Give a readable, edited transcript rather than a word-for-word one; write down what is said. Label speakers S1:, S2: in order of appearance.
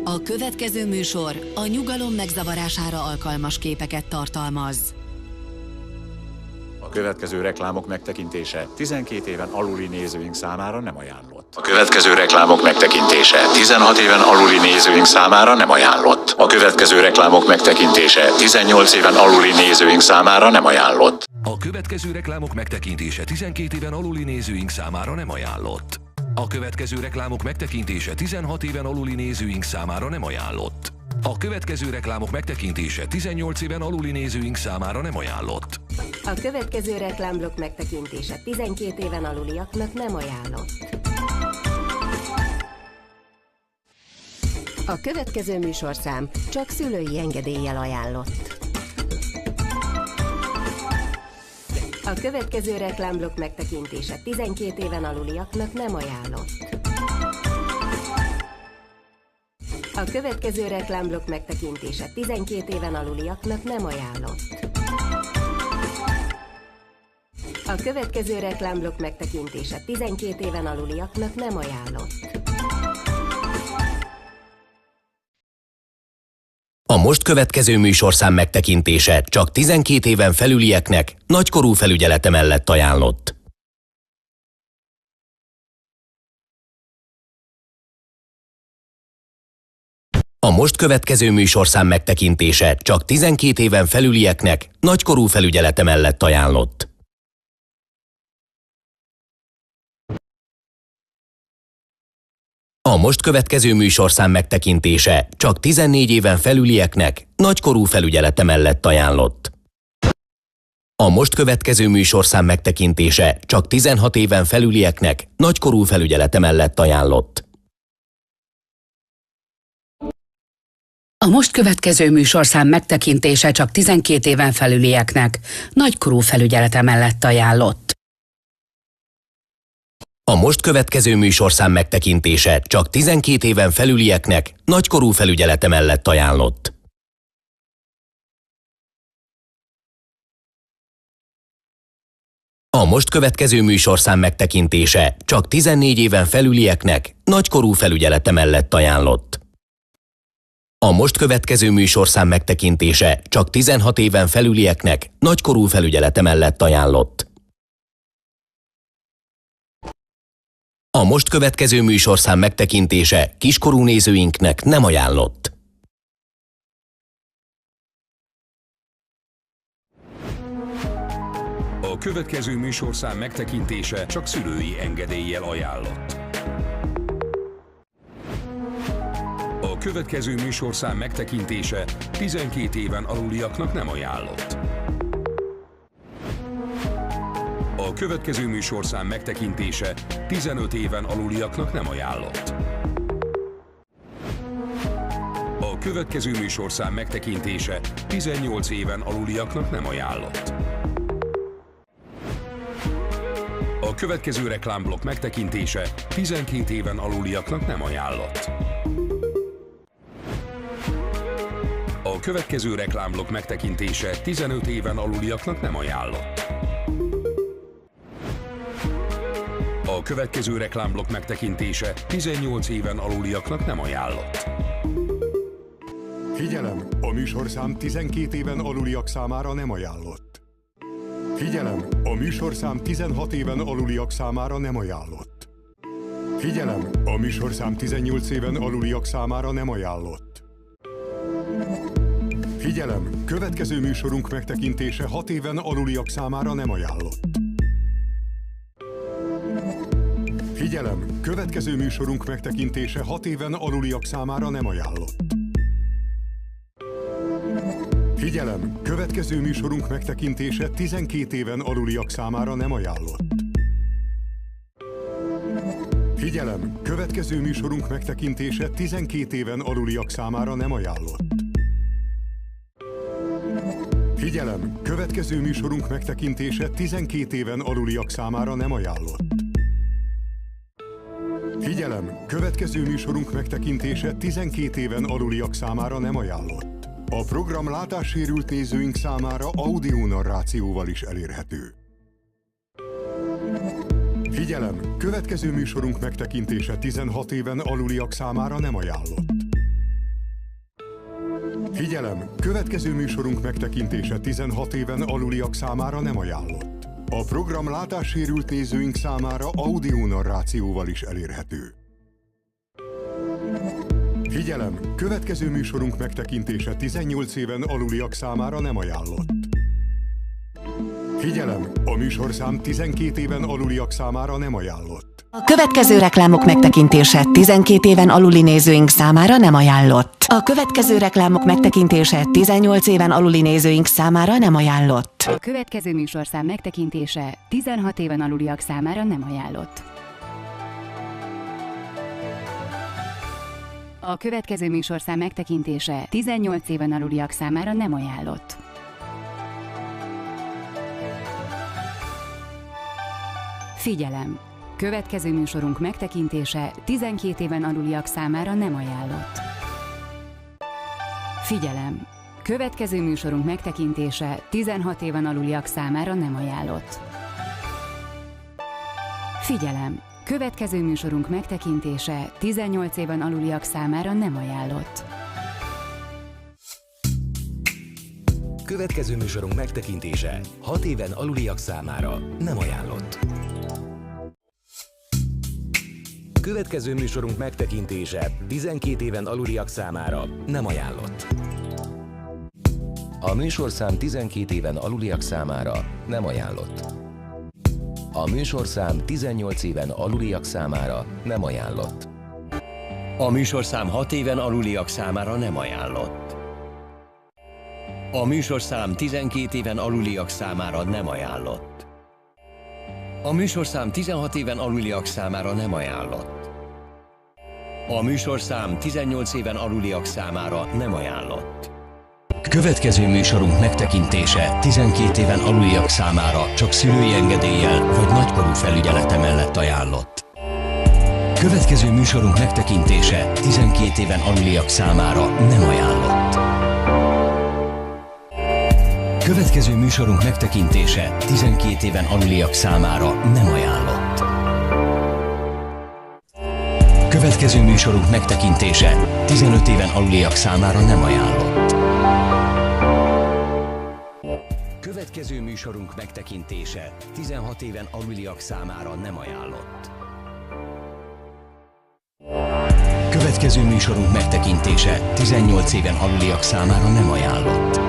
S1: A következő műsor a nyugalom megzavarására alkalmas képeket tartalmaz.
S2: A következő reklámok megtekintése 12 éven aluli nézőink számára nem ajánlott.
S3: A következő reklámok megtekintése 16 éven aluli nézőink számára nem ajánlott. A következő reklámok megtekintése 18 éven aluli nézőink számára nem ajánlott.
S4: A következő reklámok megtekintése 12 éven aluli nézőink számára nem ajánlott. A következő reklámok megtekintése 16 éven aluli nézőink számára nem ajánlott. A következő reklámok megtekintése 18 éven aluli nézőink számára nem ajánlott.
S5: A következő reklámblokk megtekintése 12 éven aluliaknak nem ajánlott. A következő műsorszám csak szülői engedéllyel ajánlott. A következő reklámblokk megtekintése 12 éven aluliaknak nem ajánlott. A következő reklámblokk megtekintése 12 éven aluliaknak nem ajánlott. A következő reklámblokk megtekintése 12 éven aluliaknak nem ajánlott.
S6: A most következő műsorszám megtekintése csak 12 éven felülieknek nagykorú felügyelete mellett ajánlott. A most következő műsorszám megtekintése csak 12 éven felülieknek nagykorú felügyelete mellett ajánlott. A most következő műsorszám megtekintése csak 14 éven felülieknek nagykorú felügyelete mellett ajánlott. A most következő műsorszám megtekintése csak 16 éven felülieknek nagykorú felügyelete mellett ajánlott.
S7: A most következő műsorszám megtekintése csak 12 éven felülieknek nagykorú felügyelete mellett ajánlott.
S6: A most következő műsorszám megtekintése csak 12 éven felülieknek nagykorú felügyelete mellett ajánlott. A most következő műsorszám megtekintése csak 14 éven felülieknek nagykorú felügyelete mellett ajánlott. A most következő műsorszám megtekintése csak 16 éven felülieknek nagykorú felügyelete mellett ajánlott. A most következő műsorszám megtekintése kiskorú nézőinknek nem ajánlott.
S4: A következő műsorszám megtekintése csak szülői engedéllyel ajánlott. A következő műsorszám megtekintése 12 éven aluliaknak nem ajánlott. A következő műsorszám megtekintése 15 éven aluliaknak nem ajánlott. A következő műsorszám megtekintése 18 éven aluliaknak nem ajánlott. A következő reklámblokk megtekintése 12 éven aluliaknak nem ajánlott. A következő reklámblokk megtekintése 15 éven aluliaknak nem ajánlott. A következő reklámblokk megtekintése 18 éven aluliaknak nem ajánlott.
S8: Figyelem! A műsorszám 12 éven aluliak számára nem ajánlott. Figyelem! A műsorszám 16 éven aluliak számára nem ajánlott. Figyelem! A műsorszám 18 éven aluliak számára nem ajánlott. Figyelem! Következő műsorunk megtekintése 6 éven aluliak számára nem ajánlott. Figyelem! Következő műsorunk megtekintése 6 éven aluliak számára nem ajánlott. Figyelem! Következő műsorunk megtekintése 12 éven aluliak számára nem ajánlott. Figyelem! Következő műsorunk megtekintése 12 éven aluliak számára nem ajánlott. Figyelem! Következő műsorunk megtekintése 12 éven aluliak számára nem ajánlott. Figyelem! Következő műsorunk megtekintése 12 éven aluliak számára nem ajánlott. A program látássérült nézőink számára audionarrációval is elérhető. Figyelem! Következő műsorunk megtekintése 16 éven aluliak számára nem ajánlott. Figyelem! Következő műsorunk megtekintése 16 éven aluliak számára nem ajánlott. A program látássérült nézőink számára audio narrációval is elérhető. Figyelem! Következő műsorunk megtekintése 18 éven aluliak számára nem ajánlott. Figyelem! A műsorszám 12 éven aluliak számára nem ajánlott.
S1: A következő reklámok megtekintése 12 éven aluli nézőink számára nem ajánlott. A következő reklámok megtekintése 18 éven aluli nézőink számára nem ajánlott.
S7: A következő műsorszám megtekintése 16 éven aluliak számára nem ajánlott. A következő műsorszám megtekintése 18 éven aluliak számára nem ajánlott. Figyelem! Következő műsorunk megtekintése 12 éven aluliak számára nem ajánlott. Figyelem! Következő műsorunk megtekintése 16 éven aluliak számára nem ajánlott. Figyelem! Következő műsorunk megtekintése 18 éven aluliak számára nem ajánlott.
S6: Következő műsorunk megtekintése 6 éven aluliak számára nem ajánlott. Következő műsorunk megtekintése 12 éven aluliak számára nem ajánlott. A műsorszám 12 éven aluliak számára nem ajánlott. A műsorszám 18 éven aluliak számára nem ajánlott. A műsorszám 6 éven aluliak számára nem ajánlott. A műsorszám 12 éven aluliak számára nem ajánlott. A műsorszám 16 éven aluliak számára nem ajánlott. A műsorszám 18 éven aluliak számára nem ajánlott. Következő műsorunk megtekintése 12 éven aluliak számára csak szülői engedéllyel vagy nagykorú felügyelete mellett ajánlott. Következő műsorunk megtekintése 12 éven aluliak számára nem ajánlott. Következő műsorunk megtekintése 12 éven aluliak számára nem ajánlott. Következő műsorunk megtekintése 15 éven aluliak számára nem ajánlott. Következő műsorunk megtekintése 16 éven aluliak számára nem ajánlott. Következő műsorunk megtekintése 18 éven aluliak számára nem ajánlott.